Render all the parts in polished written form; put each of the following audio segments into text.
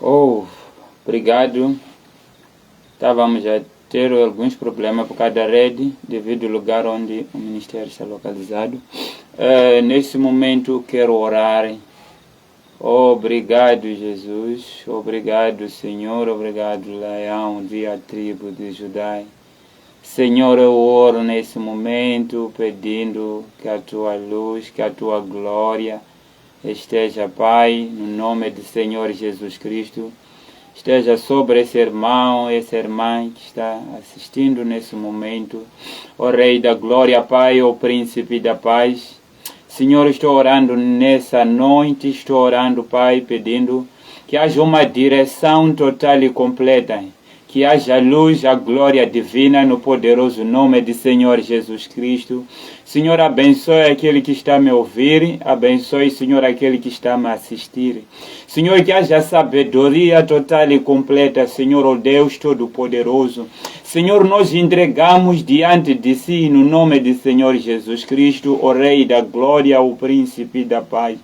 Oh, obrigado. Estávamos a ter alguns problemas por causa da rede, devido ao lugar onde o ministério está localizado. Nesse momento quero orar. Obrigado, Jesus. Obrigado, Senhor. Obrigado, Leão, a tribo de Judá. Senhor, eu oro nesse momento pedindo que a tua luz, que a tua glória esteja, Pai, no nome do Senhor Jesus Cristo. Esteja sobre esse irmão, essa irmã que está assistindo nesse momento. Ó Rei da Glória, Pai, ó Príncipe da Paz. Senhor, estou orando nessa noite, estou orando, Pai, pedindo que haja uma direção total e completa. Que haja luz, a glória divina no poderoso nome de Senhor Jesus Cristo. Senhor, abençoe aquele que está a me ouvir. Abençoe, Senhor, aquele que está a me assistir. Senhor, que haja sabedoria total e completa, Senhor, ó Deus Todo-Poderoso. Senhor, nós entregamos diante de si, no nome de Senhor Jesus Cristo, o Rei da Glória, o Príncipe da Paz.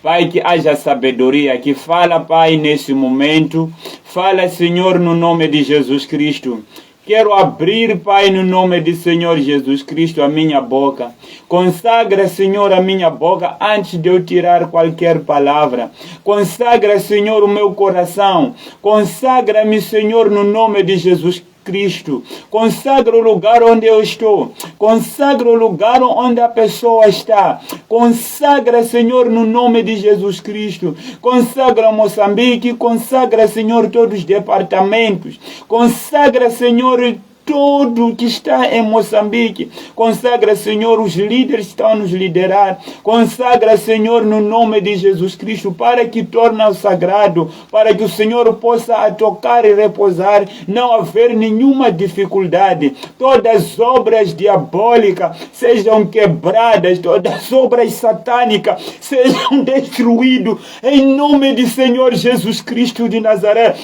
Pai, que haja sabedoria, que fala, Pai, nesse momento. Fala, Senhor, no nome de Jesus Cristo. Quero abrir, Pai, no nome de Senhor Jesus Cristo, a minha boca. Consagra, Senhor, a minha boca antes de eu tirar qualquer palavra. Consagra, Senhor, o meu coração. Consagra-me, Senhor, no nome de Jesus Cristo. Consagra o lugar onde eu estou. Consagra o lugar onde a pessoa está. Consagra, Senhor, no nome de Jesus Cristo. Consagra Moçambique. Consagra, Senhor, todos os departamentos. Consagra, Senhor, tudo que está em Moçambique. Consagra, Senhor, os líderes que estão a nos liderar. Consagra, Senhor, no nome de Jesus Cristo, para que torne o sagrado, para que o Senhor possa tocar e repousar, não haver nenhuma dificuldade. Todas as obras diabólicas sejam quebradas, todas as obras satânicas sejam destruídas, em nome de Senhor Jesus Cristo de Nazaré.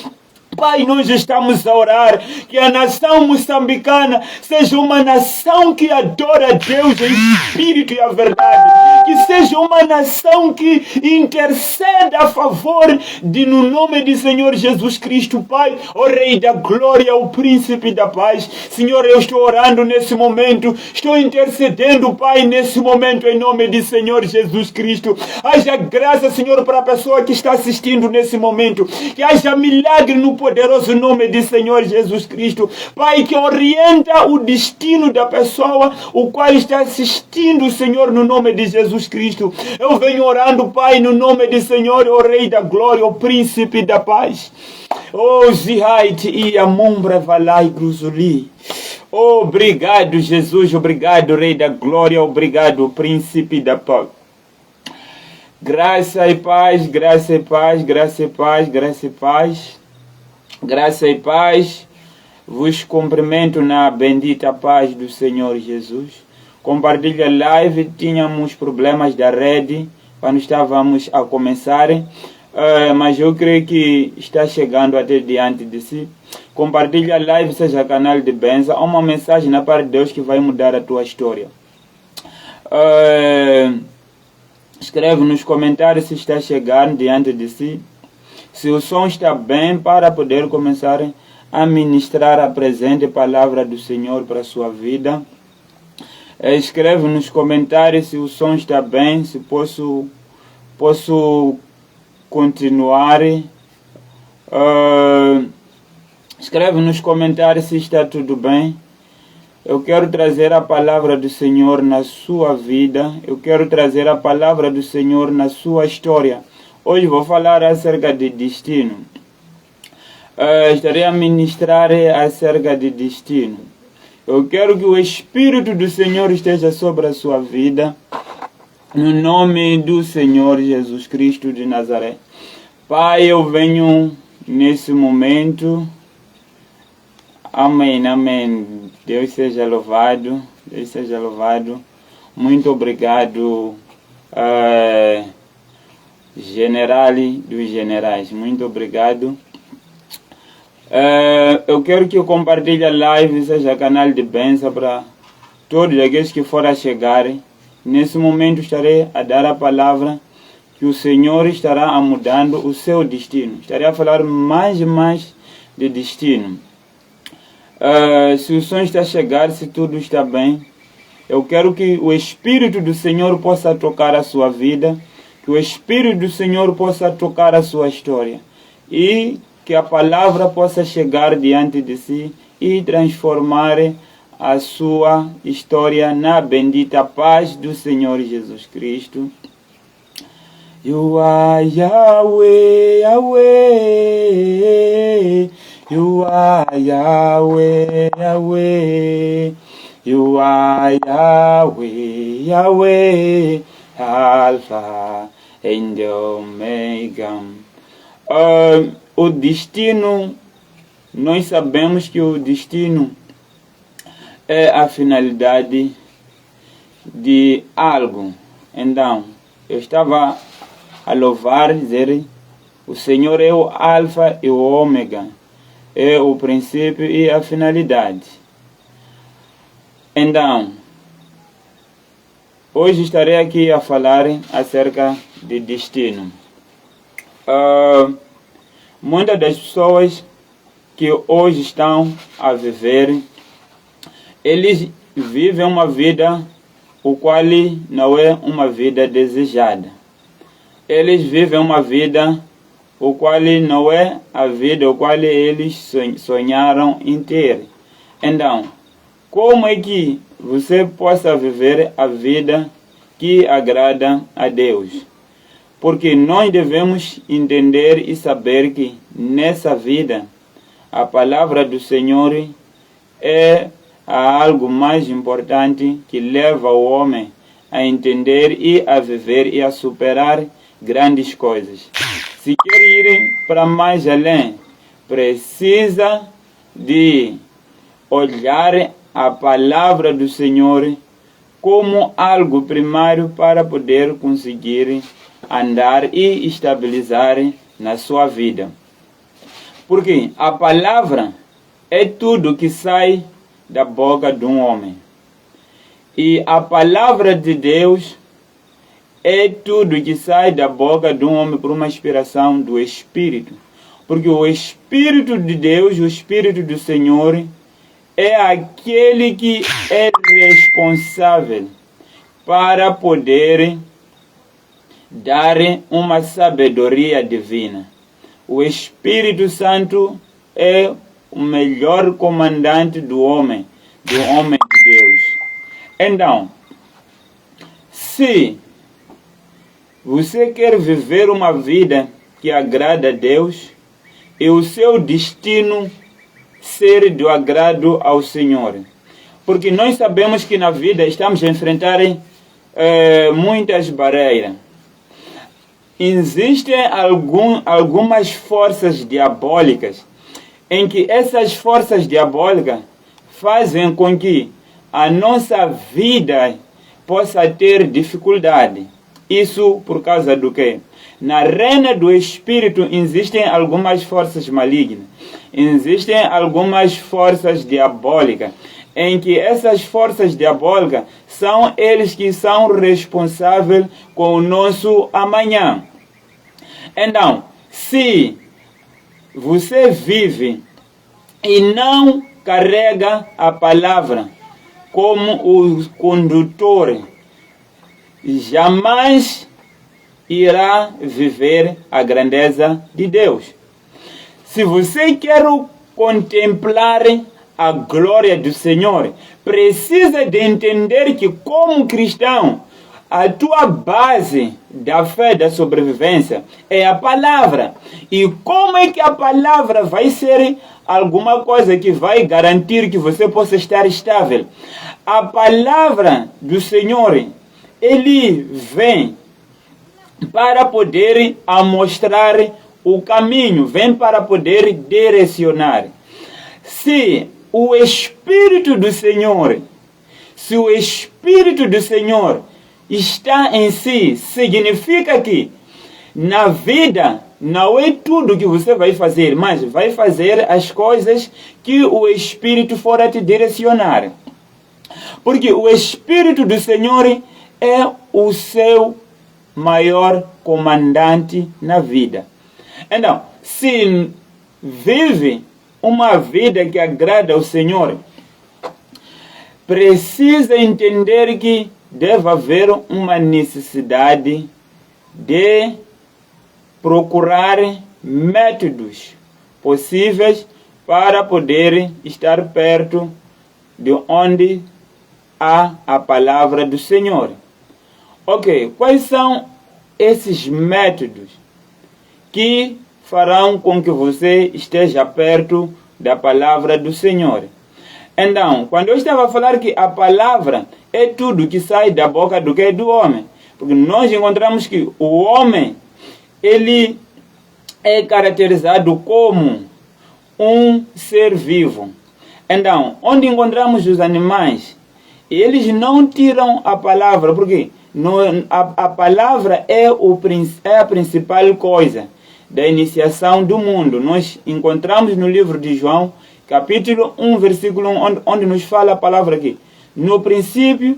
Pai, nós estamos a orar que a nação moçambicana seja uma nação que adora a Deus em espírito e a verdade. Que seja uma nação que intercede a favor de, no nome de Senhor Jesus Cristo, Pai, o Rei da Glória, o Príncipe da Paz. Senhor, eu estou orando nesse momento, estou intercedendo, Pai, nesse momento, em nome de Senhor Jesus Cristo. Haja graça, Senhor, para a pessoa que está assistindo nesse momento. Que haja milagre no poderoso nome de Senhor Jesus Cristo. Pai, que orienta o destino da pessoa, o qual está assistindo, Senhor, no nome de Jesus Cristo. Eu venho orando, Pai, no nome de Senhor, o Rei da Glória, o Príncipe da Paz. Oh, Zihait e Amumbra Valai Gruzuli. Oh, obrigado, Jesus. Obrigado, Rei da Glória. Obrigado, Príncipe da Paz. Graça e paz, graça e paz, graça e paz, graça e paz. Graça e paz, vos cumprimento na bendita paz do Senhor Jesus. Compartilha a live, tínhamos problemas da rede quando estávamos a começar, mas eu creio que está chegando até diante de si. Compartilha a live, seja canal de bênção, há uma mensagem na parte de Deus que vai mudar a tua história. Escreve nos comentários se está chegando diante de si. Se o som está bem, para poder começar a ministrar a presente palavra do Senhor para a sua vida. Escreve nos comentários se o som está bem, se posso continuar. Escreve nos comentários se está tudo bem. Eu quero trazer a palavra do Senhor na sua vida. Eu quero trazer a palavra do Senhor na sua história. Hoje vou falar acerca de destino. Estarei a ministrar acerca de destino. Eu quero que o Espírito do Senhor esteja sobre a sua vida. No nome do Senhor Jesus Cristo de Nazaré. Pai, eu venho nesse momento. Amém, amém. Deus seja louvado. Deus seja louvado. Muito obrigado. General dos generais, muito obrigado. Eu quero que eu compartilhe a live, seja canal de bênção para todos aqueles que forem a chegar. Nesse momento estarei a dar a palavra que o Senhor estará mudando o seu destino. Estarei a falar mais e mais de destino. Se o sonho está a chegar, se tudo está bem, eu quero que o Espírito do Senhor possa tocar a sua vida, que o Espírito do Senhor possa tocar a sua história e que a palavra possa chegar diante de si e transformar a sua história na bendita paz do Senhor Jesus Cristo. You are Yahweh, Yahweh. You are Yahweh, Yahweh. You are Yahweh, Yahweh. Alpha and Omega. O destino, nós sabemos que o destino é a finalidade de algo. Então, eu estava a louvar, dizer, o Senhor é o Alfa e o Ômega, é o princípio e a finalidade. Então, hoje estarei aqui a falar acerca de destino. Muitas das pessoas que hoje estão a viver, eles vivem uma vida o qual não é uma vida desejada. Eles vivem uma vida o qual não é a vida o qual eles sonharam em ter. Então, como é que você possa viver a vida que agrada a Deus? Porque nós devemos entender e saber que nessa vida a palavra do Senhor é algo mais importante que leva o homem a entender e a viver e a superar grandes coisas. Se quer ir para mais além, precisa de olhar a palavra do Senhor como algo primário para poder conseguir andar e estabilizar na sua vida. Porque a palavra é tudo que sai da boca de um homem. E a palavra de Deus é tudo que sai da boca de um homem por uma inspiração do Espírito. Porque o Espírito de Deus, o Espírito do Senhor, é aquele que é responsável para poder dar uma sabedoria divina. O Espírito Santo é o melhor comandante do homem de Deus. Então, se você quer viver uma vida que agrada a Deus, e o seu destino ser do agrado ao Senhor. Porque nós sabemos que na vida estamos a enfrentar muitas barreiras. Existem algumas forças diabólicas em que essas forças diabólicas fazem com que a nossa vida possa ter dificuldade. Isso por causa do quê? Na reina do Espírito existem algumas forças malignas, existem algumas forças diabólicas, em que essas forças diabólicas são eles que são responsáveis com o nosso amanhã. Então, se você vive e não carrega a palavra como o condutor, jamais irá viver a grandeza de Deus. Se você quer contemplar a glória do Senhor, precisa de entender que, como cristão, a tua base da fé, da sobrevivência, é a palavra. E como é que a palavra vai ser alguma coisa que vai garantir que você possa estar estável? A palavra do Senhor, ele vem para poder mostrar o caminho, vem para poder direcionar. Se o Espírito do Senhor está em si, significa que na vida não é tudo que você vai fazer, mas vai fazer as coisas que o Espírito for a te direcionar. Porque o Espírito do Senhor é o seu maior comandante na vida. Então, se vive uma vida que agrada ao Senhor, precisa entender que deve haver uma necessidade de procurar métodos possíveis para poder estar perto de onde há a palavra do Senhor. Ok, quais são esses métodos que farão com que você esteja perto da palavra do Senhor? Então, quando eu estava a falar que a palavra é tudo que sai da boca do homem, porque nós encontramos que o homem, ele é caracterizado como um ser vivo. Então, onde encontramos os animais, eles não tiram a palavra, porque a palavra é a principal coisa da iniciação do mundo. Nós encontramos no livro de João, capítulo 1, versículo 1, onde nos fala a palavra aqui. No princípio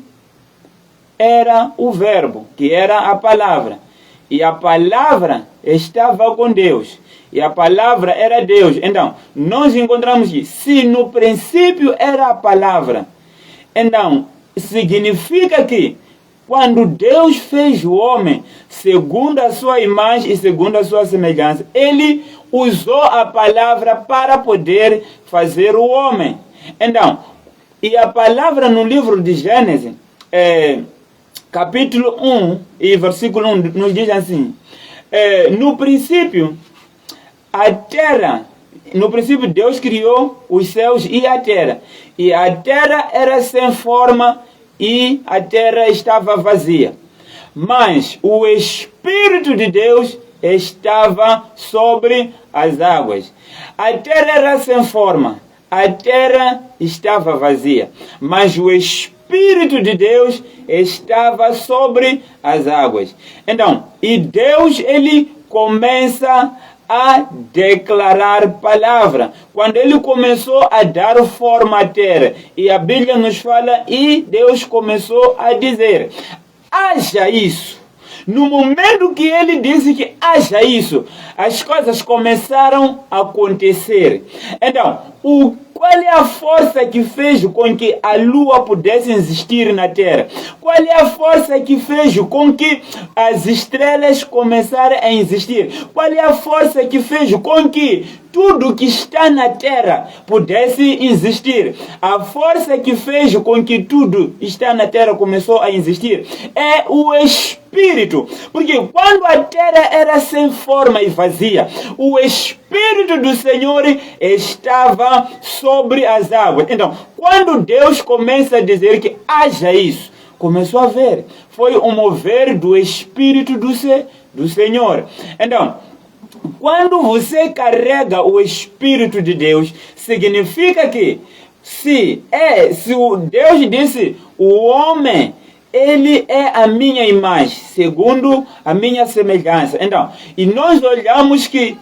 era o verbo, que era a palavra. E a palavra estava com Deus. E a palavra era Deus. Então, nós encontramos que se no princípio era a palavra, então significa que quando Deus fez o homem segundo a sua imagem e segundo a sua semelhança, ele usou a palavra para poder fazer o homem. Então, e a palavra no livro de Gênesis, capítulo 1 e versículo 1, nos diz assim: no princípio, a terra, no princípio Deus criou os céus e a terra era sem forma e a terra estava vazia. Mas o Espírito de Deus estava sobre as águas. A terra era sem forma, a terra estava vazia, mas o Espírito de Deus estava sobre as águas. Então, e Deus, ele começa a declarar palavra. Quando ele começou a dar forma à terra, e a Bíblia nos fala, e Deus começou a dizer: haja isso. No momento que ele disse que haja isso, as coisas começaram a acontecer. Então, qual é a força que fez com que a lua pudesse existir na terra? Qual é a força que fez com que as estrelas começaram a existir? Qual é a força que fez com que tudo que está na terra pudesse existir? A força que fez com que tudo está na terra começou a existir é o Espírito. Porque quando a terra era sem forma e vazia, o Espírito do Senhor estava sobre as águas. Então, quando Deus começa a dizer que haja isso, começou a ver. Foi o mover do Espírito do Senhor. Então, quando você carrega o Espírito de Deus, significa que se o Deus disse, o homem, ele é a minha imagem, segundo a minha semelhança. Então, e nós olhamos que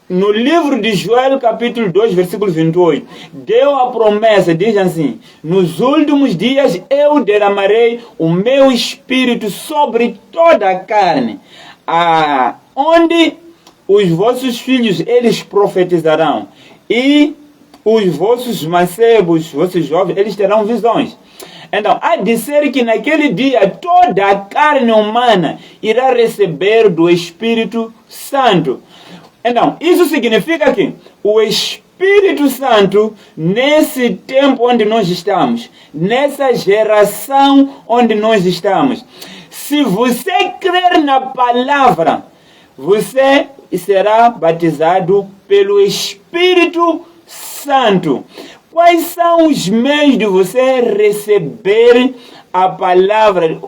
no livro de Joel, capítulo 2, versículo 28, deu a promessa, diz assim: nos últimos dias eu derramarei o meu Espírito sobre toda a carne, onde os vossos filhos, eles profetizarão, e os vossos mancebos, os vossos jovens, eles terão visões. Então, há de ser que naquele dia toda a carne humana irá receber do Espírito Santo. Então, isso significa que o Espírito Santo, nesse tempo onde nós estamos, nessa geração onde nós estamos, se você crer na palavra, você será batizado pelo Espírito Santo. Quais são os meios de você receber a palavra?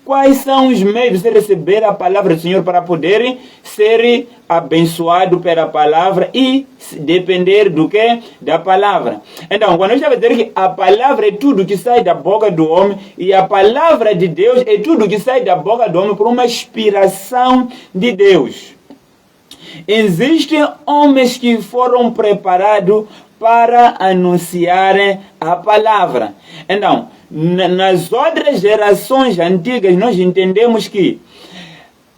Quais são os meios de você receber a palavra do Senhor para poder ser abençoado pela palavra e depender do que? Da palavra. Então, quando eu estava dizendo que a palavra é tudo que sai da boca do homem, e a palavra de Deus é tudo que sai da boca do homem por uma inspiração de Deus. Existem homens que foram preparados para anunciar a palavra. Então, nas outras gerações antigas, nós entendemos que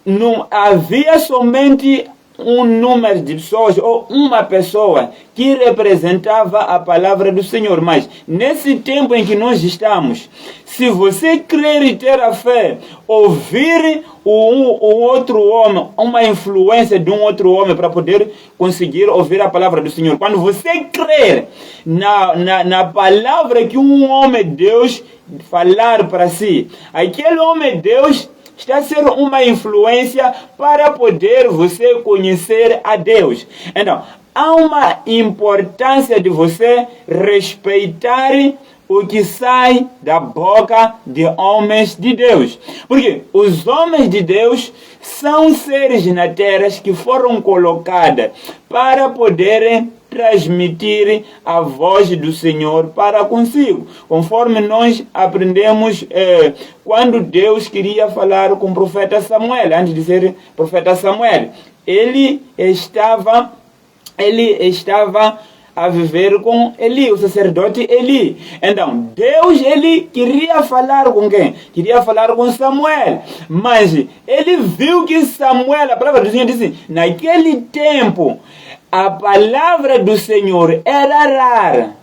não havia somente um número de pessoas ou uma pessoa que representava a palavra do Senhor. Mas nesse tempo em que nós estamos, se você crer e ter a fé, ouvir o outro homem, uma influência de um outro homem para poder conseguir ouvir a palavra do Senhor. Quando você crer na palavra que um homem de Deus falar para si, aquele homem de Deus está a ser uma influência para poder você conhecer a Deus. Então, há uma importância de você respeitar o que sai da boca de homens de Deus. Porque os homens de Deus são seres na terra que foram colocados para poderem transmitir a voz do Senhor para consigo. Conforme nós aprendemos quando Deus queria falar com o profeta Samuel, antes de ser profeta Samuel, ele estava a viver com Eli, o sacerdote Eli. Então, Deus, ele queria falar com quem? Queria falar com Samuel. Mas ele viu que Samuel, a palavra do Senhor disse, naquele tempo, a palavra do Senhor era rara.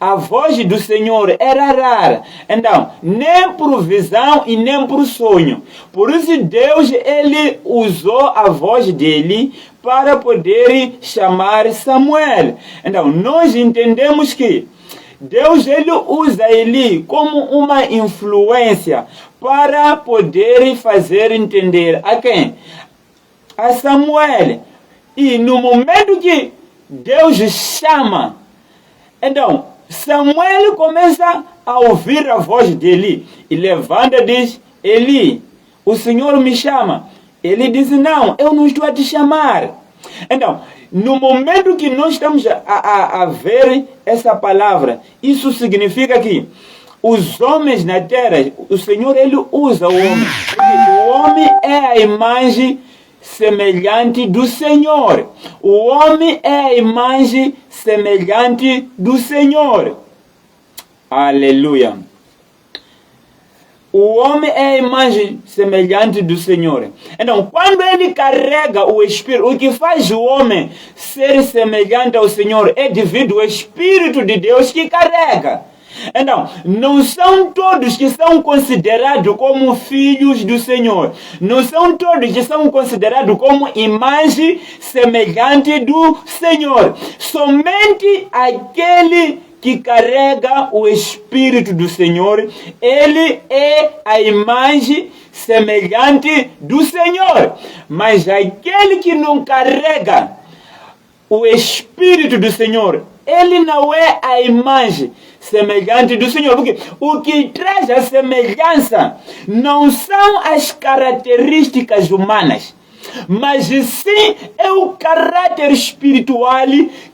A voz do Senhor era rara. Então, nem por visão e nem por sonho. Por isso Deus, ele usou a voz dele para poder chamar Samuel. Então, nós entendemos que Deus, ele usa Eli como uma influência para poder fazer entender a quem? A Samuel. E no momento que Deus chama, então Samuel começa a ouvir a voz de Eli. E levanta e diz, Eli, o Senhor me chama. Ele diz, não, eu não estou a te chamar. Então, no momento que nós estamos a ver essa palavra, isso significa que os homens na terra, o Senhor, ele usa o homem. O homem é a imagem semelhante do Senhor. O homem é a imagem semelhante do Senhor. Aleluia. O homem é a imagem semelhante do Senhor. Então, quando ele carrega o Espírito, o que faz o homem ser semelhante ao Senhor é devido ao Espírito de Deus que carrega. Então, não são todos que são considerados como filhos do Senhor. Não são todos que são considerados como imagem semelhante do Senhor. Somente aquele que carrega o Espírito do Senhor, ele é a imagem semelhante do Senhor. Mas aquele que não carrega o Espírito do Senhor, ele não é a imagem semelhante do Senhor. Porque o que traz a semelhança não são as características humanas, mas sim é o caráter espiritual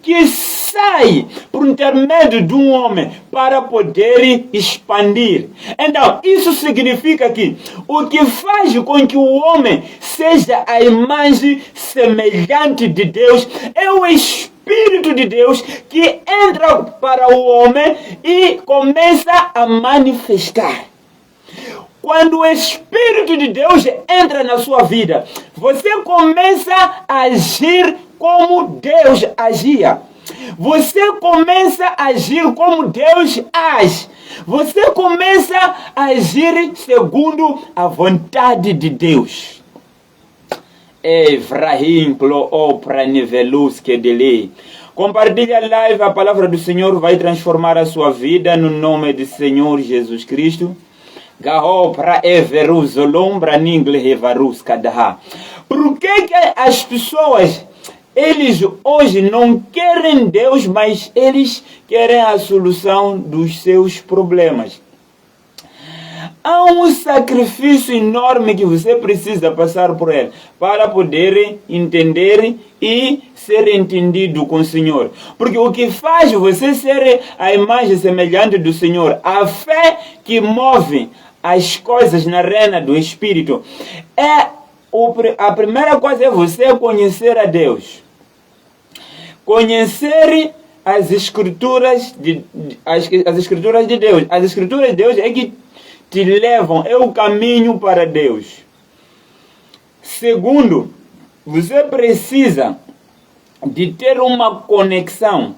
que sai por intermédio de um homem para poder expandir. Então, isso significa que o que faz com que o homem seja a imagem semelhante de Deus é o Espírito de Deus que entra para o homem e começa a manifestar. Quando o Espírito de Deus entra na sua vida, você começa a agir como Deus agia. Você começa a agir como Deus age. Você começa a agir segundo a vontade de Deus. Evrahim plo para nivelus que dele. Compartilhe a live, a palavra do Senhor vai transformar a sua vida no nome do Senhor Jesus Cristo. Por que as pessoas, eles hoje não querem Deus, mas eles querem a solução dos seus problemas? Há um sacrifício enorme que você precisa passar por ele para poder entender e ser entendido com o Senhor. Porque o que faz você ser a imagem semelhante do Senhor, a fé que move as coisas na reina do Espírito, a primeira coisa é você conhecer a Deus. Conhecer as escrituras as escrituras de Deus. As escrituras de Deus é que te levam, é o caminho para Deus. Segundo, você precisa de ter uma conexão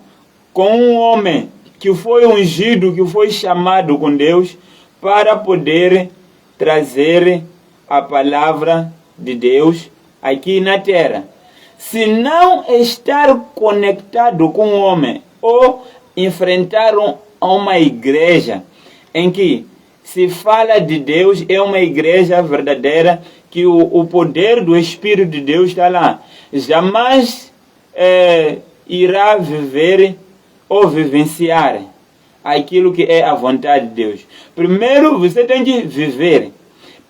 com um homem que foi ungido, que foi chamado com Deus para poder trazer a palavra de Deus aqui na terra. Se não estar conectado com um homem ou enfrentar uma igreja em que se fala de Deus, é uma igreja verdadeira, que o poder do Espírito de Deus está lá, jamais irá viver ou vivenciar aquilo que é a vontade de Deus. Primeiro, você tem que viver.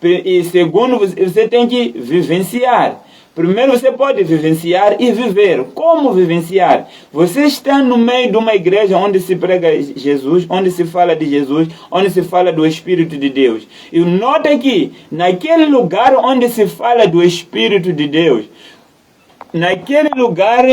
E segundo, você tem que vivenciar. Primeiro você pode vivenciar e viver. Como vivenciar? Você está no meio de uma igreja onde se prega Jesus, onde se fala de Jesus, onde se fala do Espírito de Deus. E nota que naquele lugar onde se fala do Espírito de Deus, naquele lugar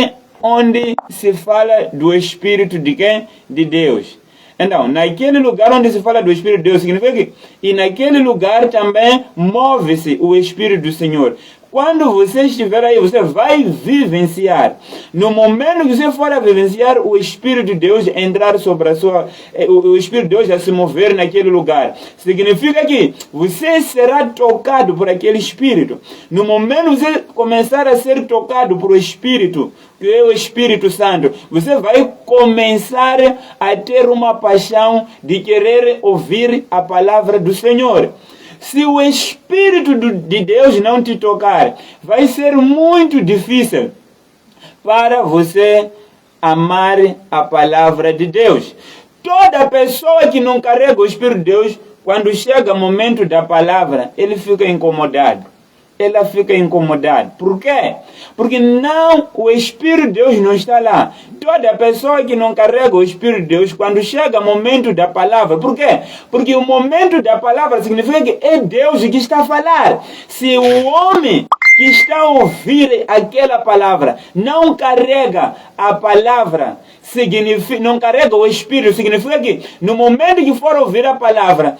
onde se fala do Espírito de quem? De Deus. Então, naquele lugar onde se fala do Espírito de Deus, significa que e naquele lugar também move-se o Espírito do Senhor. Quando você estiver aí, você vai vivenciar. No momento que você for a vivenciar, o Espírito de Deus entrar sobre a sua... O Espírito de Deus a se mover naquele lugar. Significa que você será tocado por aquele Espírito. No momento que você começar a ser tocado por o Espírito, que é o Espírito Santo, você vai começar a ter uma paixão de querer ouvir a palavra do Senhor. Se o Espírito de Deus não te tocar, vai ser muito difícil para você amar a palavra de Deus. Toda pessoa que não carrega o Espírito de Deus, quando chega o momento da palavra, ele fica incomodado. Ela fica incomodada. Por quê? Porque não, o Espírito de Deus não está lá. Toda pessoa que não carrega o Espírito de Deus, quando chega o momento da palavra, por quê? Porque o momento da palavra significa que é Deus que está a falar. Se o homem que está a ouvir aquela palavra não carrega a palavra, não carrega o Espírito, significa que no momento que for ouvir a palavra,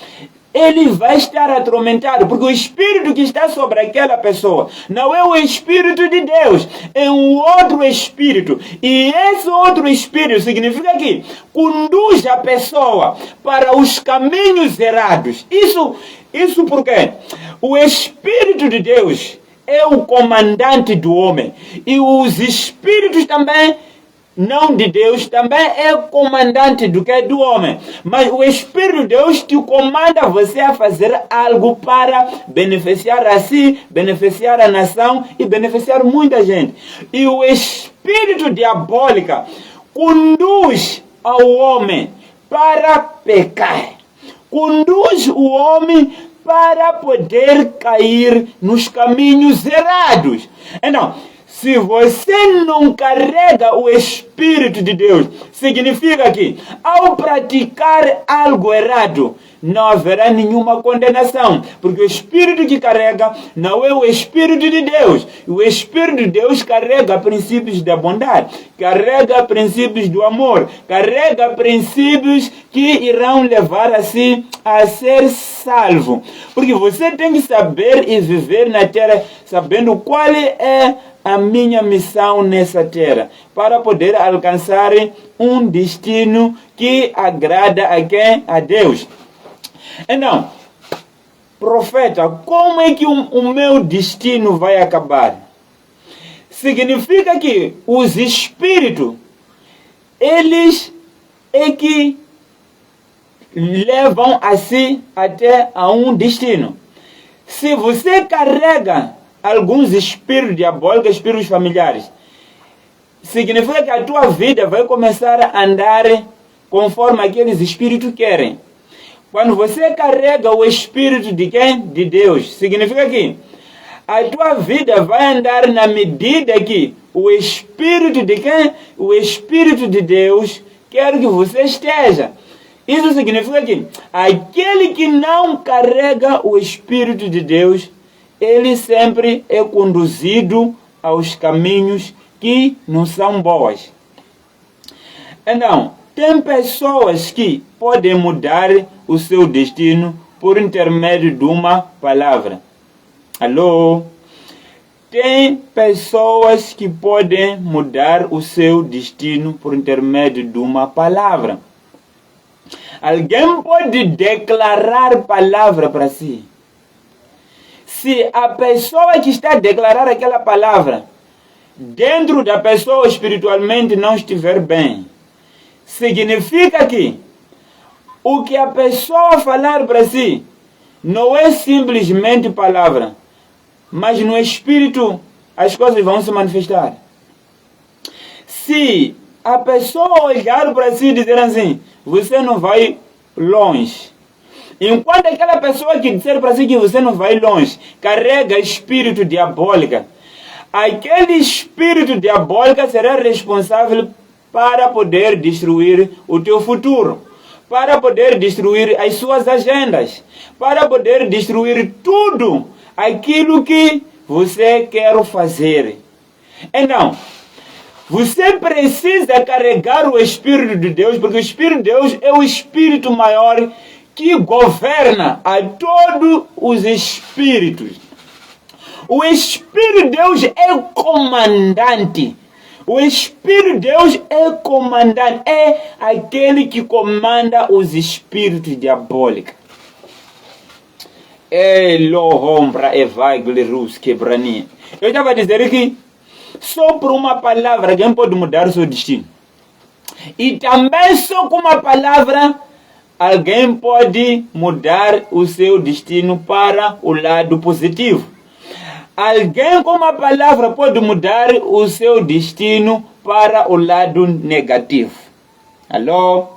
ele vai estar atormentado, porque o Espírito que está sobre aquela pessoa não é o Espírito de Deus, é um outro Espírito. E esse outro Espírito significa que conduz a pessoa para os caminhos errados. Isso porque o Espírito de Deus é o comandante do homem. E os Espíritos também não de Deus, também é comandante do homem. Mas o Espírito de Deus te comanda você a fazer algo para beneficiar a si, beneficiar a nação e beneficiar muita gente. E o Espírito diabólico conduz ao homem para pecar. Conduz o homem para poder cair nos caminhos errados. Então, se você não carrega o Espírito de Deus, significa que ao praticar algo errado, não haverá nenhuma condenação. Porque o Espírito que carrega não é o Espírito de Deus. O Espírito de Deus carrega princípios da bondade, carrega princípios do amor, carrega princípios que irão levar assim a ser salvo. Porque você tem que saber e viver na terra sabendo qual é a minha missão nessa terra, para poder alcançar um destino que agrada a quem? A Deus. Então, profeta, como é que o meu destino vai acabar? Significa que os espíritos, eles é que levam assim até a um destino. Se você carrega alguns espíritos diabólicos, espíritos familiares, significa que a tua vida vai começar a andar conforme aqueles espíritos querem. Quando você carrega o Espírito de quem? De Deus, significa que a tua vida vai andar na medida que o Espírito de quem? O Espírito de Deus quer que você esteja. Isso significa que aquele que não carrega o Espírito de Deus, ele sempre é conduzido aos caminhos que não são bons. Então, tem pessoas que podem mudar o seu destino por intermédio de uma palavra. Alô? Tem pessoas que podem mudar o seu destino por intermédio de uma palavra. Alguém pode declarar palavra para si. Se a pessoa que está a declarar aquela palavra, dentro da pessoa espiritualmente não estiver bem, significa que o que a pessoa falar para si não é simplesmente palavra, mas no espírito as coisas vão se manifestar. Se a pessoa olhar para si e dizer assim, você não vai longe, enquanto aquela pessoa que disser para si que você não vai longe carrega espírito diabólico, aquele espírito diabólico será responsável para poder destruir o teu futuro, para poder destruir as suas agendas, para poder destruir tudo aquilo que você quer fazer. Então, você precisa carregar o Espírito de Deus, porque o Espírito de Deus é o Espírito maior que governa a todos os espíritos. O Espírito de Deus é comandante. O Espírito de Deus é comandante, é aquele que comanda os espíritos diabólicos. Eu estava a dizer que só por uma palavra alguém pode mudar o seu destino. E também só com uma palavra alguém pode mudar o seu destino para o lado positivo. Alguém com uma palavra pode mudar o seu destino para o lado negativo. Alô?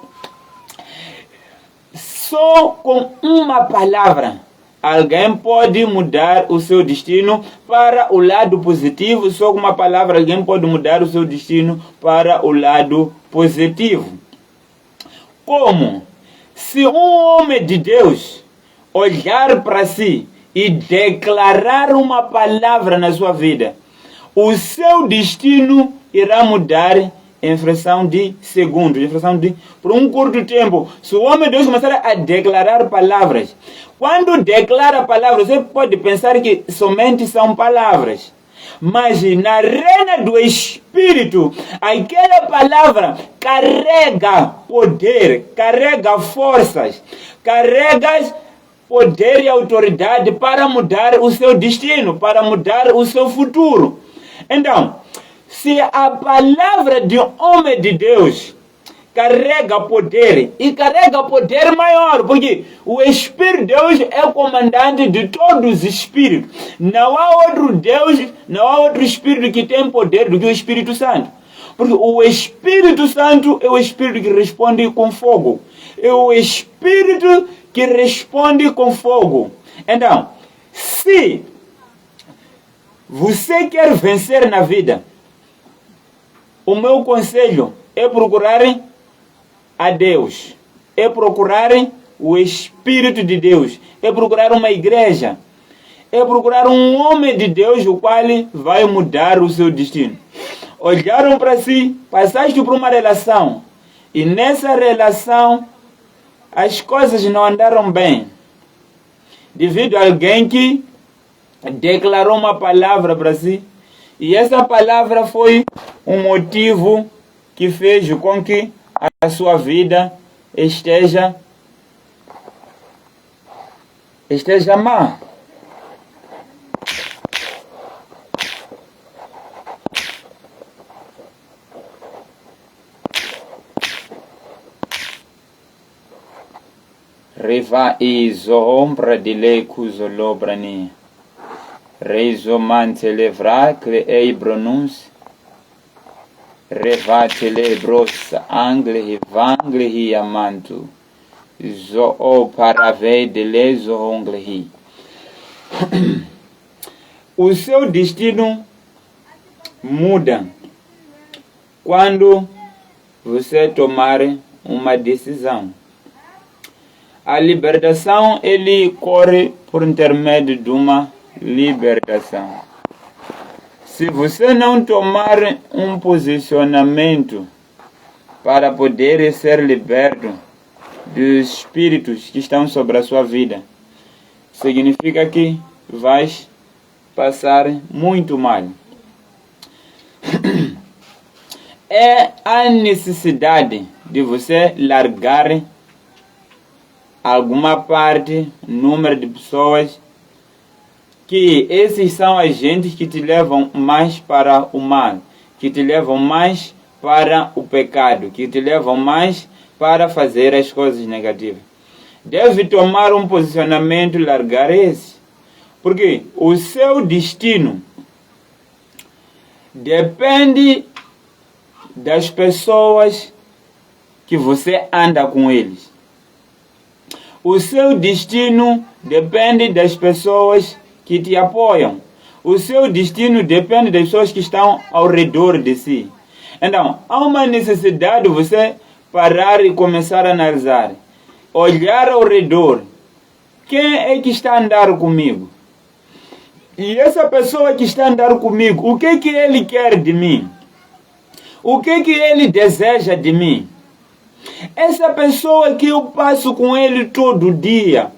Só com uma palavra alguém pode mudar o seu destino para o lado positivo. Só com uma palavra alguém pode mudar o seu destino para o lado positivo. Como? Se um homem de Deus olhar para si e declarar uma palavra na sua vida, o seu destino irá mudar em fração de segundos, por um curto tempo. Se o homem de Deus começar a declarar palavras, quando declara palavras, você pode pensar que somente são palavras, mas na reina do Espírito, aquela palavra carrega poder, carrega forças, carrega poder e autoridade para mudar o seu destino, para mudar o seu futuro. Então, se a palavra de um homem de Deus carrega poder, e carrega poder maior, porque o Espírito de Deus é o comandante de todos os espíritos. Não há outro Deus, não há outro espírito que tem poder do que o Espírito Santo. Porque o Espírito Santo é o Espírito que responde com fogo. É o Espírito que responde com fogo. Então, se você quer vencer na vida, o meu conselho é procurar a Deus, é procurar o Espírito de Deus, é procurar uma igreja, é procurar um homem de Deus, o qual vai mudar o seu destino. Olharam para si, passaste por uma relação, e nessa relação as coisas não andaram bem, devido a alguém que declarou uma palavra para si, e essa palavra foi um motivo que fez com que a sua vida esteja má. Reva izo ombra di lei cusolobrani. Reizo mante levra cle ei pronunci. Revatele bros angle hivangle hi amantu. Zo o paravei de lezo ongle hi. O seu destino muda quando você tomar uma decisão. A libertação, ele corre por intermédio de uma libertação. Se você não tomar um posicionamento para poder ser liberto dos espíritos que estão sobre a sua vida, significa que vais passar muito mal. É a necessidade de você largar alguma parte, número de pessoas, que esses são agentes que te levam mais para o mal, que te levam mais para o pecado, que te levam mais para fazer as coisas negativas. Deve tomar um posicionamento e largar esse. Porque o seu destino depende das pessoas que você anda com eles. O seu destino depende das pessoas que te apoiam. O seu destino depende das pessoas que estão ao redor de si. Então, há uma necessidade de você parar e começar a analisar. Olhar ao redor. Quem é que está a andar comigo? E essa pessoa que está a andar comigo, o que é que ele quer de mim? O que é que ele deseja de mim? Essa pessoa que eu passo com ele todo dia,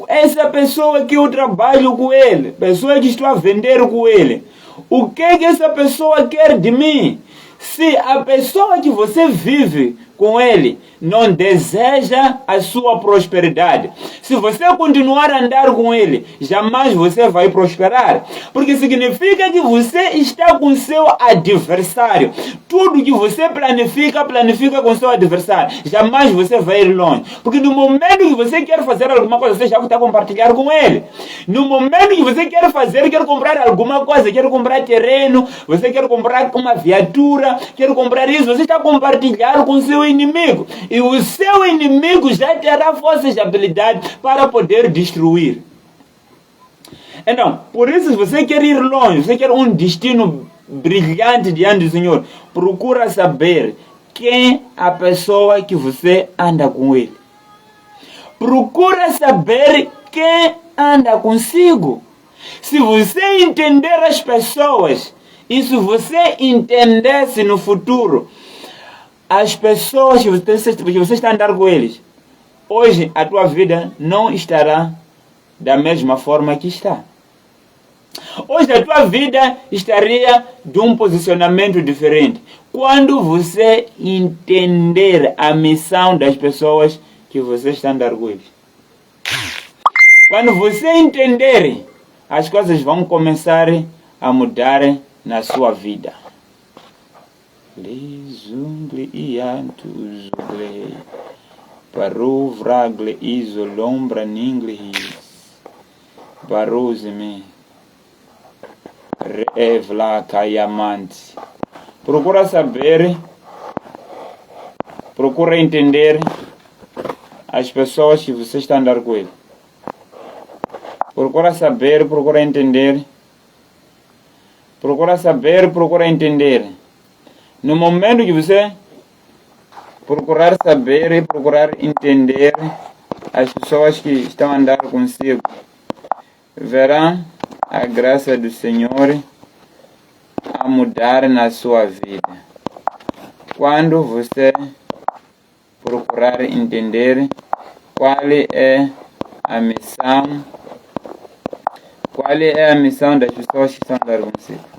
essa pessoa que eu trabalho com ele, pessoa que estou a vender com ele, o que é que essa pessoa quer de mim? Se a pessoa que você vive com ele não deseja a sua prosperidade, se você continuar a andar com ele, jamais você vai prosperar, porque significa que você está com seu adversário. Tudo que você planifica com seu adversário, jamais você vai ir longe, porque no momento que você quer fazer alguma coisa, você já está a compartilhar com ele. No momento que você quer comprar alguma coisa, quer comprar terreno, você quer comprar uma viatura, quer comprar isso, você está a compartilhar com seu inimigo. E o seu inimigo já terá forças de habilidade para poder destruir. Então, por isso, se você quer ir longe, você quer um destino brilhante diante do Senhor, procura saber quem a pessoa que você anda com ele. Procura saber quem anda consigo. Se você entender as pessoas, e se você entendesse no futuro as pessoas que você está a andar com eles, hoje a tua vida não estará da mesma forma que está. Hoje a tua vida estaria de um posicionamento diferente. Quando você entender a missão das pessoas que você está a andar com eles. Quando você entender, as coisas vão começar a mudar na sua vida. Lizungle iantuzugle paruvragle izolombra ninglehis baruzime revla kayamante. Procura saber, procura entender as pessoas que você está a andar com ele. Procura saber, procura entender. Procura saber, procura entender. No momento que você procurar saber e procurar entender as pessoas que estão a andar consigo, verá a graça do Senhor a mudar na sua vida. Quando você procurar entender qual é a missão das pessoas que estão a andar consigo.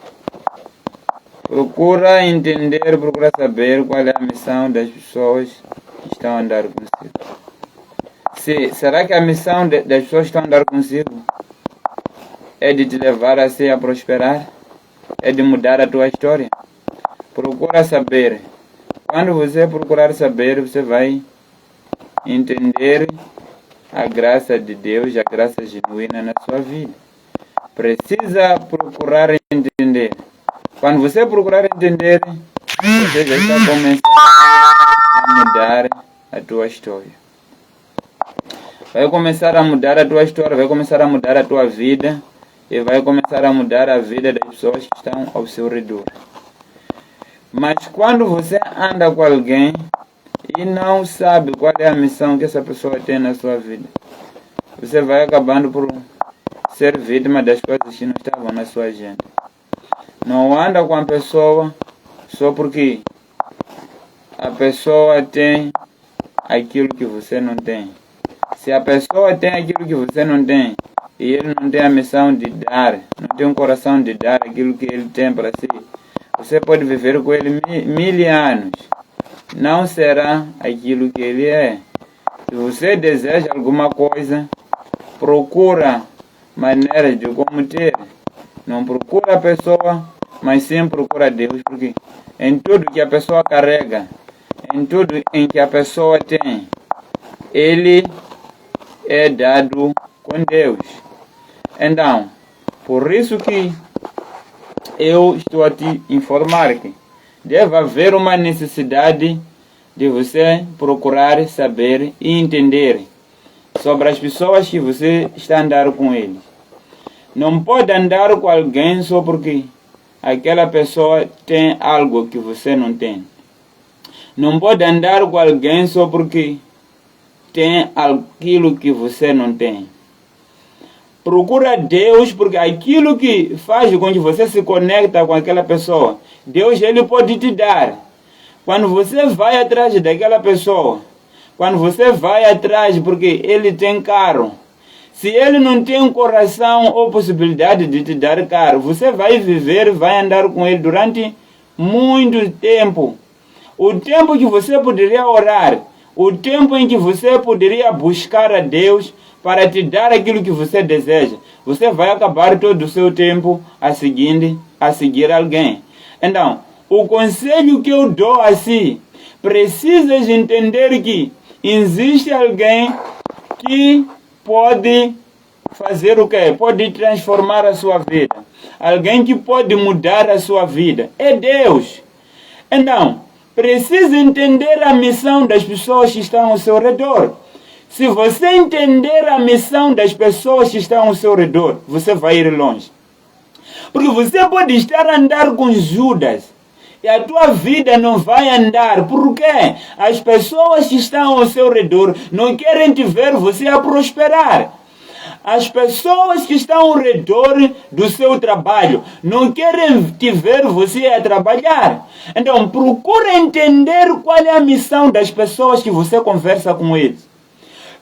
Procura entender, procura saber qual é a missão das pessoas que estão a andar consigo. Será que a missão das pessoas que estão a andar consigo é de te levar a prosperar? É de mudar a tua história? Procura saber. Quando você procurar saber, você vai entender a graça de Deus, a graça genuína na sua vida. Precisa procurar entender. Quando você procurar entender, você já está começando a mudar a tua história. Vai começar a mudar a tua história, vai começar a mudar a tua vida e vai começar a mudar a vida das pessoas que estão ao seu redor. Mas quando você anda com alguém e não sabe qual é a missão que essa pessoa tem na sua vida, você vai acabando por ser vítima das coisas que não estavam na sua agenda. Não anda com a pessoa só porque a pessoa tem aquilo que você não tem. Se a pessoa tem aquilo que você não tem, e ele não tem a missão de dar, não tem um coração de dar aquilo que ele tem para si, você pode viver com ele 1000 anos, não será aquilo que ele é. Se você deseja alguma coisa, procura maneiras de como ter. Não procura a pessoa, mas sim procura Deus, porque em tudo que a pessoa carrega, em tudo em que a pessoa tem, ele é dado com Deus. Então, por isso que eu estou a te informar que deve haver uma necessidade de você procurar saber e entender sobre as pessoas que você está andando com eles. Não pode andar com alguém só porque aquela pessoa tem algo que você não tem. Não pode andar com alguém só porque tem aquilo que você não tem. Procura Deus, porque aquilo que faz com que você se conecta com aquela pessoa, Deus ele pode te dar. Quando você vai atrás daquela pessoa, quando você vai atrás porque ele tem carro, se ele não tem um coração ou possibilidade de te dar carro, você vai viver, vai andar com ele durante muito tempo. O tempo que você poderia orar, o tempo em que você poderia buscar a Deus para te dar aquilo que você deseja, você vai acabar todo o seu tempo a seguir alguém. Então, o conselho que eu dou assim, precisas entender que existe alguém que pode fazer o quê? Pode transformar a sua vida. Alguém que pode mudar a sua vida. É Deus. Então, precisa entender a missão das pessoas que estão ao seu redor. Se você entender a missão das pessoas que estão ao seu redor, você vai ir longe. Porque você pode estar a andar com Judas e a tua vida não vai andar. Por quê? As pessoas que estão ao seu redor não querem te ver você a prosperar. As pessoas que estão ao redor do seu trabalho não querem te ver você a trabalhar. Então, procura entender qual é a missão das pessoas que você conversa com eles.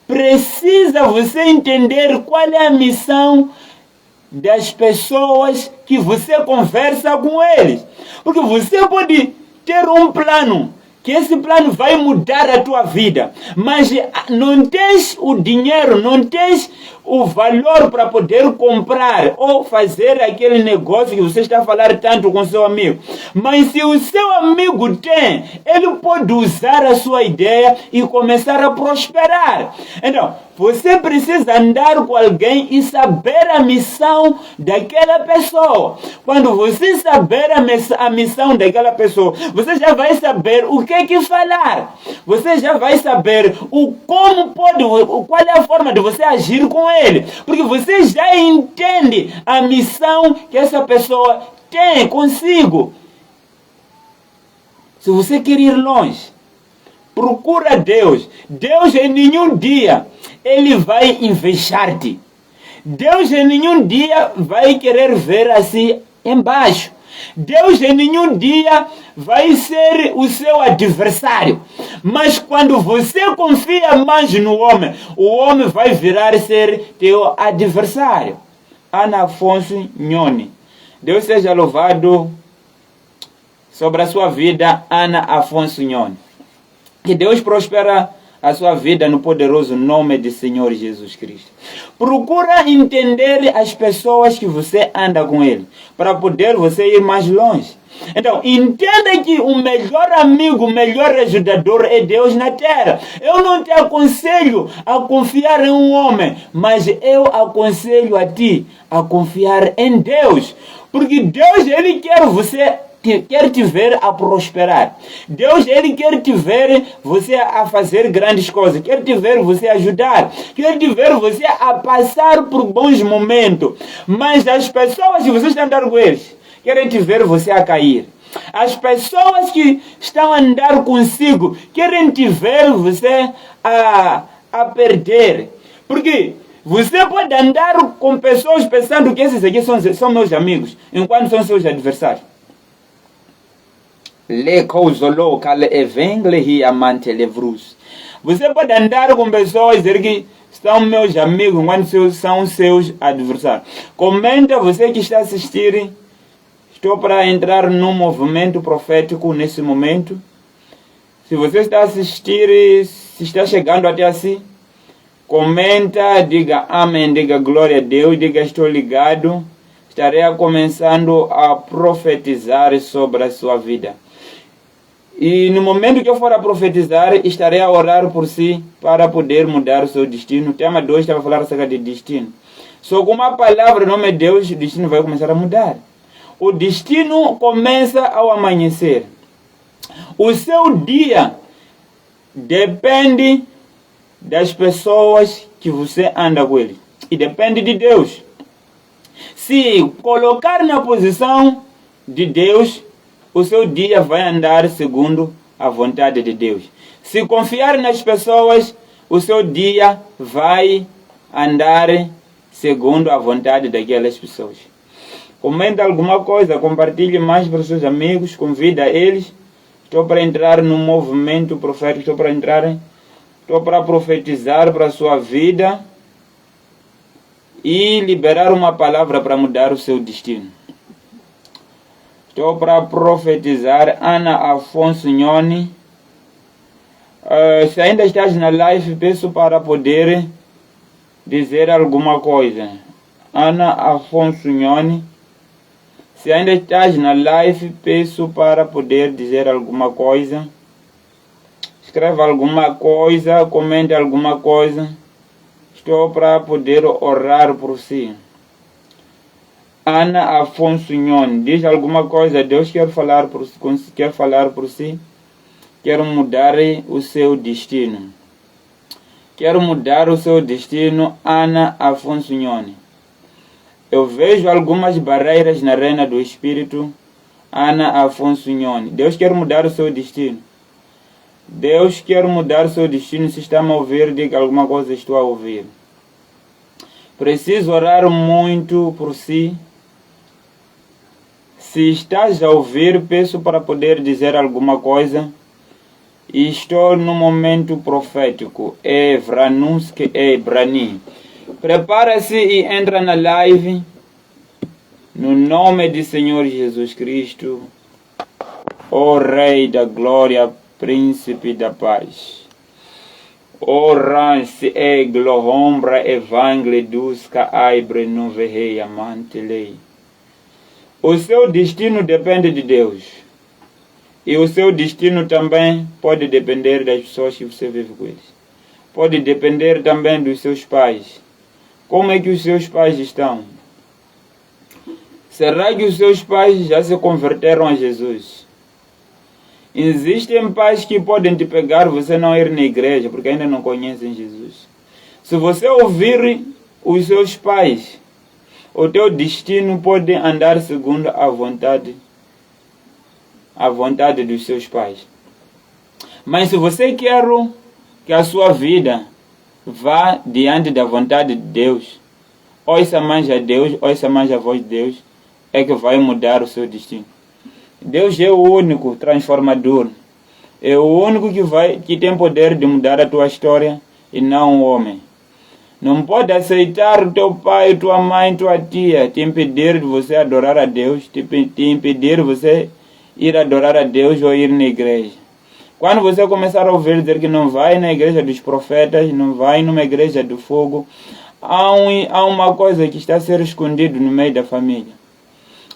Precisa você entender qual é a missão das pessoas que você conversa com eles. Porque você pode ter um plano, que esse plano vai mudar a tua vida, mas não tens o dinheiro, não tens o valor para poder comprar ou fazer aquele negócio que você está a falar tanto com seu amigo. Mas se o seu amigo tem, ele pode usar a sua ideia e começar a prosperar. Então, você precisa andar com alguém e saber a missão daquela pessoa. Quando você saber a missão daquela pessoa, você já vai saber o que falar. Você já vai saber qual é a forma de você agir com ele. Porque você já entende a missão que essa pessoa tem consigo. Se você quer ir longe, procura Deus. Deus em nenhum dia ele vai invejar-te. Deus em nenhum dia vai querer ver assim embaixo. Deus em nenhum dia vai ser o seu adversário. Mas quando você confia mais no homem, o homem vai virar ser teu adversário. Ana Afonso Nhoni. Deus seja louvado sobre a sua vida, Ana Afonso Nhoni. Que Deus prospera a sua vida no poderoso nome do Senhor Jesus Cristo. Procura entender as pessoas que você anda com ele, para poder você ir mais longe. Então, entenda que o melhor amigo, o melhor ajudador é Deus na terra. Eu não te aconselho a confiar em um homem, mas eu aconselho a ti a confiar em Deus. Porque Deus, ele quer te ver a prosperar. Deus, ele quer te ver você a fazer grandes coisas. Quer te ver você ajudar. Quer te ver você a passar por bons momentos. Mas as pessoas que você está andando com eles, querem te ver você a cair. As pessoas que estão a andar consigo, querem te ver você a perder. Porque você pode andar com pessoas pensando que esses aqui são meus amigos, enquanto são seus adversários. Le causolo kale evengle hi amante levrus. Você pode andar com pessoas e dizer que são meus amigos quando são seus adversários. Comenta, você que está a assistir. Estou para entrar num movimento profético nesse momento. Se você está a assistir, se está chegando até assim, comenta, diga amém, diga glória a Deus, diga estou ligado. Estarei começando a profetizar sobre a sua vida. E no momento que eu for a profetizar, estarei a orar por si para poder mudar o seu destino. O tema 2 estava a falar acerca de destino. Só com uma palavra, em nome de Deus, o destino vai começar a mudar. O destino começa ao amanhecer. O seu dia depende das pessoas que você anda com ele. E depende de Deus. Se colocar na posição de Deus, o seu dia vai andar segundo a vontade de Deus. Se confiar nas pessoas, o seu dia vai andar segundo a vontade daquelas pessoas. Comenta alguma coisa, compartilhe mais para os seus amigos, convida eles. Estou para entrar num movimento profético, estou para profetizar para a sua vida e liberar uma palavra para mudar o seu destino. Estou para profetizar. Ana Afonso Nhoni. Se ainda estás na live, peço para poder dizer alguma coisa. Ana Afonso Nhoni. Se ainda estás na live, peço para poder dizer alguma coisa. Escreva alguma coisa, comente alguma coisa. Estou para poder orar por si. Ana Afonso Nhoni, diz alguma coisa. Deus quer falar por si. Quero mudar o seu destino. Quero mudar o seu destino, Ana Afonso Nhoni. Eu vejo algumas barreiras na reina do Espírito, Ana Afonso Nhoni. Deus quer mudar o seu destino. Deus quer mudar o seu destino. Se está a ouvir, diga alguma coisa, estou a ouvir. Preciso orar muito por si. Se estás a ouvir, peço para poder dizer alguma coisa. Estou no momento profético. Vranuski Brani. Prepara-se e entra na live. No nome do Senhor Jesus Cristo. Ó Rei da Glória, Príncipe da Paz. Ó Rance e Glohombra Evangeliduska Aibre Noverrei Amantelei. O seu destino depende de Deus. E o seu destino também pode depender das pessoas que você vive com eles. Pode depender também dos seus pais. Como é que os seus pais estão? Será que os seus pais já se converteram a Jesus? Existem pais que podem te pegar você não ir na igreja porque ainda não conhecem Jesus. Se você ouvir os seus pais, o teu destino pode andar segundo a vontade dos seus pais. Mas se você quer que a sua vida vá diante da vontade de Deus, ouça mais a Deus, ouça mais a voz de Deus, é que vai mudar o seu destino. Deus é o único transformador. É o único que tem poder de mudar a tua história e não o homem. Não pode aceitar teu pai, tua mãe, tua tia te impedir de você adorar a Deus, te impedir de você ir adorar a Deus ou ir na igreja. Quando você começar a ouvir dizer que não vai na igreja dos profetas, não vai numa igreja do fogo, há uma coisa que está a ser escondido no meio da família.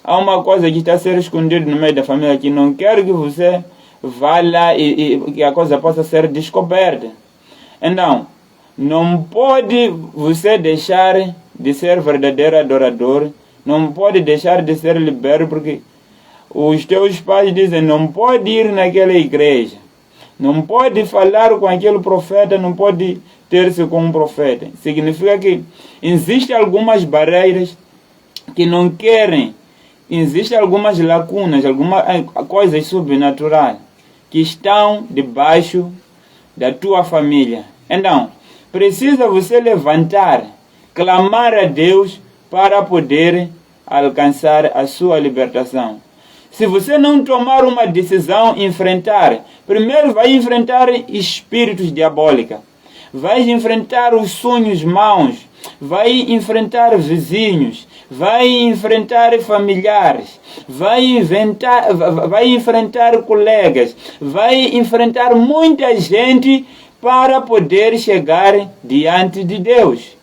Há uma coisa que está a ser escondido no meio da família que não quer que você vá lá e que a coisa possa ser descoberta. Então, não pode você deixar de ser verdadeiro adorador, não pode deixar de ser liberto porque os teus pais dizem não pode ir naquela igreja, não pode falar com aquele profeta, não pode ter-se com um profeta. Significa que existem algumas barreiras que não querem, existem algumas lacunas, algumas coisas sobrenaturais que estão debaixo da tua família. Então, precisa você levantar, clamar a Deus para poder alcançar a sua libertação. Se você não tomar uma decisão, enfrentar, primeiro vai enfrentar espíritos diabólicos, vai enfrentar os sonhos maus, vai enfrentar vizinhos, vai enfrentar familiares, vai enfrentar colegas, vai enfrentar muita gente para poder chegar diante de Deus.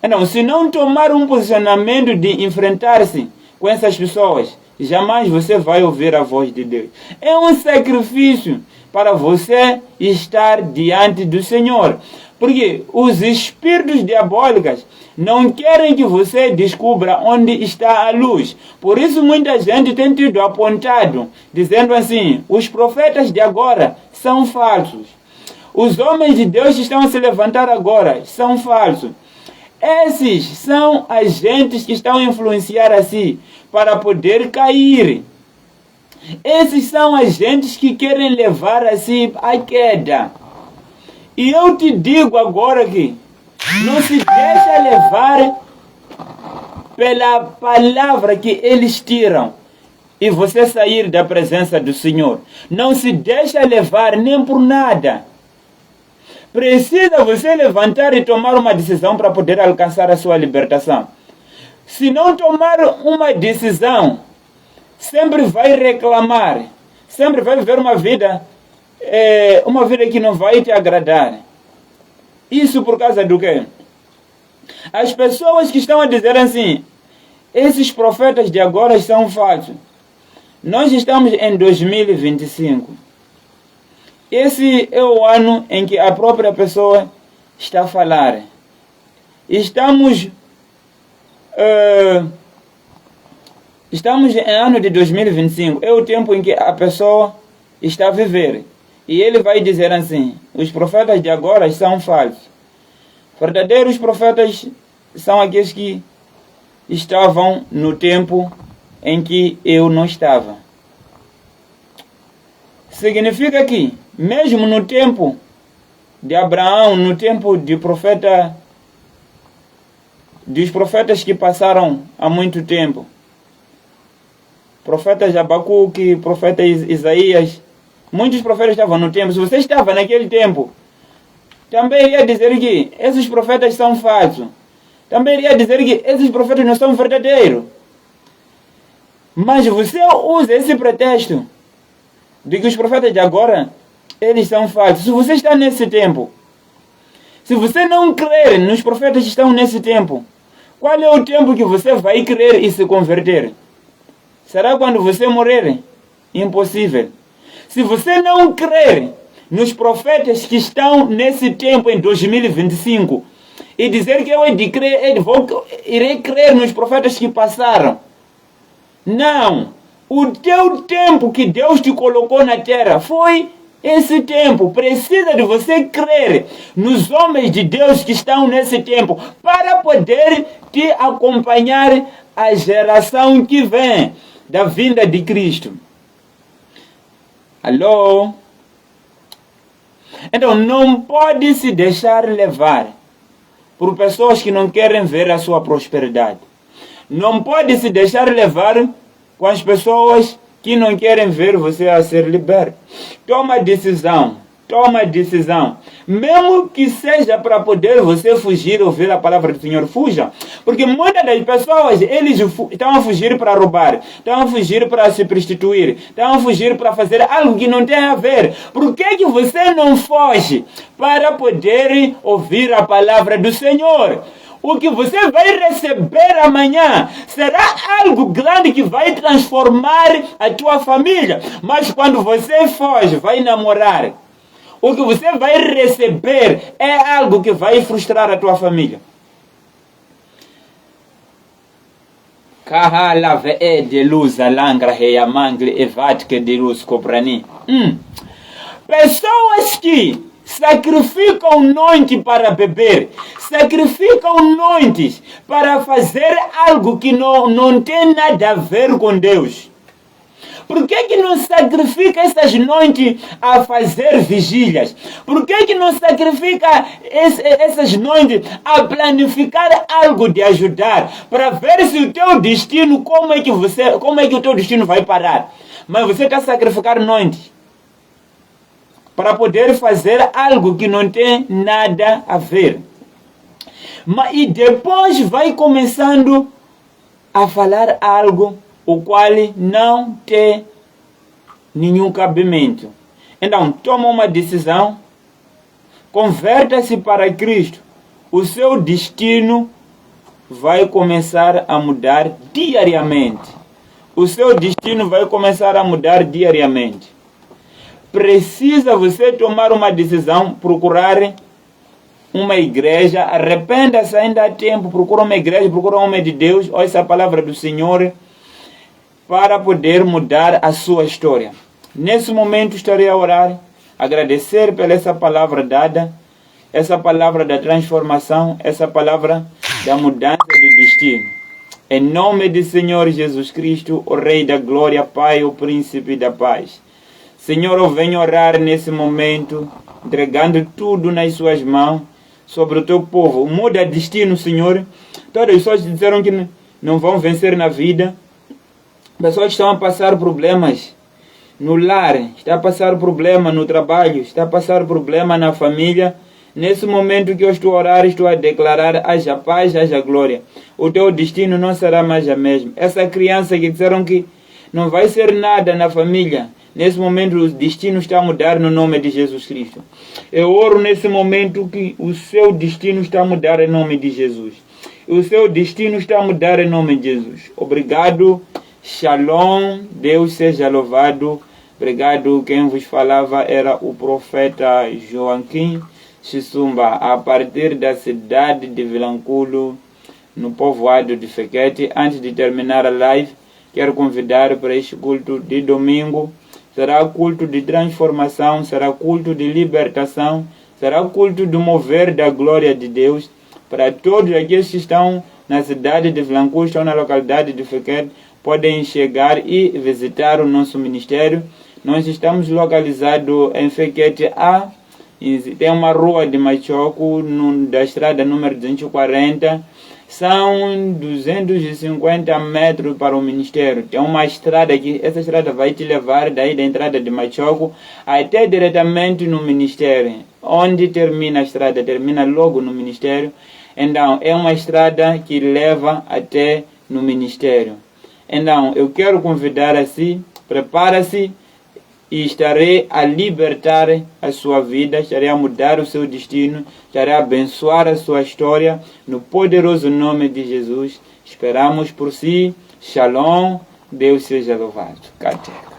Então, se não tomar um posicionamento de enfrentar-se com essas pessoas, jamais você vai ouvir a voz de Deus. É um sacrifício para você estar diante do Senhor. Porque os espíritos diabólicos não querem que você descubra onde está a luz. Por isso muita gente tem tido apontado, dizendo assim, os profetas de agora são falsos. Os homens de Deus que estão a se levantar agora são falsos. Esses são agentes que estão a influenciar assim para poder cair. Esses são agentes que querem levar assim à queda. E eu te digo agora que não se deixa levar pela palavra que eles tiram e você sair da presença do Senhor. Não se deixa levar nem por nada. Precisa você levantar e tomar uma decisão para poder alcançar a sua libertação. Se não tomar uma decisão, sempre vai reclamar, sempre vai viver uma vida que não vai te agradar. Isso por causa do quê? As pessoas que estão a dizer assim, esses profetas de agora são falsos. Nós estamos em 2025. Esse é o ano em que a própria pessoa está a falar. Estamos em ano de 2025. É o tempo em que a pessoa está a viver. E ele vai dizer assim, os profetas de agora são falsos. Verdadeiros profetas são aqueles que estavam no tempo em que eu não estava. Significa que, mesmo no tempo de Abraão, no tempo dos profetas que passaram há muito tempo, profetas Abacuque, profeta Isaías, muitos profetas estavam no tempo. Se você estava naquele tempo, também iria dizer que esses profetas são falsos. Também iria dizer que esses profetas não são verdadeiros. Mas você usa esse pretexto de que os profetas de agora, eles são falsos. Se você está nesse tempo, se você não crer nos profetas que estão nesse tempo, qual é o tempo que você vai crer e se converter? Será quando você morrer? Impossível. Se você não crer nos profetas que estão nesse tempo em 2025 e dizer que eu irei crer nos profetas que passaram, não. O teu tempo que Deus te colocou na terra foi esse tempo. Precisa de você crer nos homens de Deus que estão nesse tempo para poder te acompanhar a geração que vem da vinda de Cristo. Alô? Então não pode se deixar levar por pessoas que não querem ver a sua prosperidade. Não pode se deixar levar com as pessoas que não querem ver você a ser liberto. Toma decisão. Toma decisão. Mesmo que seja para poder você fugir, ouvir a palavra do Senhor, fuja. Porque muitas das pessoas, eles estão a fugir para roubar. Estão a fugir para se prostituir. Estão a fugir para fazer algo que não tem a ver. Por que você não foge para poder ouvir a palavra do Senhor? O que você vai receber amanhã será algo grande que vai transformar a tua família. Mas quando você foge, vai namorar, o que você vai receber é algo que vai frustrar a tua família. Pessoas que sacrificam noites para beber, sacrificam noites para fazer algo que não tem nada a ver com Deus. Por que não sacrifica essas noites a fazer vigílias? Por que não sacrifica essas noites a planificar algo de ajudar? Para ver se o teu destino, como é que o teu destino vai parar? Mas você está a sacrificar noites para poder fazer algo que não tem nada a ver. E depois vai começando a falar algo o qual não tem nenhum cabimento. Então, toma uma decisão, converta-se para Cristo. O seu destino vai começar a mudar diariamente. O seu destino vai começar a mudar diariamente. Precisa você tomar uma decisão, procurar uma igreja, arrependa-se, ainda há tempo, procura uma igreja, procura um homem de Deus, ouça a palavra do Senhor, para poder mudar a sua história. Nesse momento estarei a orar, agradecer pela essa palavra dada, essa palavra da transformação, essa palavra da mudança de destino. Em nome do Senhor Jesus Cristo, o Rei da Glória, Pai, o Príncipe da Paz. Senhor, eu venho orar nesse momento, entregando tudo nas suas mãos, sobre o teu povo. Muda destino, Senhor. Todas as pessoas disseram que não vão vencer na vida. Pessoas estão a passar problemas no lar, está a passar problema no trabalho, está a passar problema na família. Nesse momento que eu estou a orar, estou a declarar: haja paz, haja glória. O teu destino não será mais a mesma. Essa criança que disseram que não vai ser nada na família, nesse momento o destino está a mudar no nome de Jesus Cristo. Eu oro nesse momento que o seu destino está a mudar em nome de Jesus. O seu destino está a mudar em nome de Jesus. Obrigado. Shalom. Deus seja louvado. Obrigado. Quem vos falava era o profeta Joaquim Chisumba, a partir da cidade de Vilanculo, no povoado de Fequete. Antes de terminar a live, quero convidar para este culto de domingo. Será culto de transformação, será culto de libertação, será culto do mover da glória de Deus. Para todos aqueles que estão na cidade de Vilanculo, estão na localidade de Fequete, podem chegar e visitar o nosso ministério. Nós estamos localizados em Fequete A. Tem uma rua de Machoco, da estrada número 240. São 250 metros para o ministério. Tem uma estrada aqui, essa estrada vai te levar daí da entrada de Machoco até diretamente no ministério. Onde termina a estrada? Termina logo no ministério. Então, é uma estrada que leva até no ministério. Então, eu quero convidar assim, prepara-se, e estarei a libertar a sua vida, estarei a mudar o seu destino, estarei a abençoar a sua história, no poderoso nome de Jesus. Esperamos por si. Shalom. Deus seja louvado. Cate.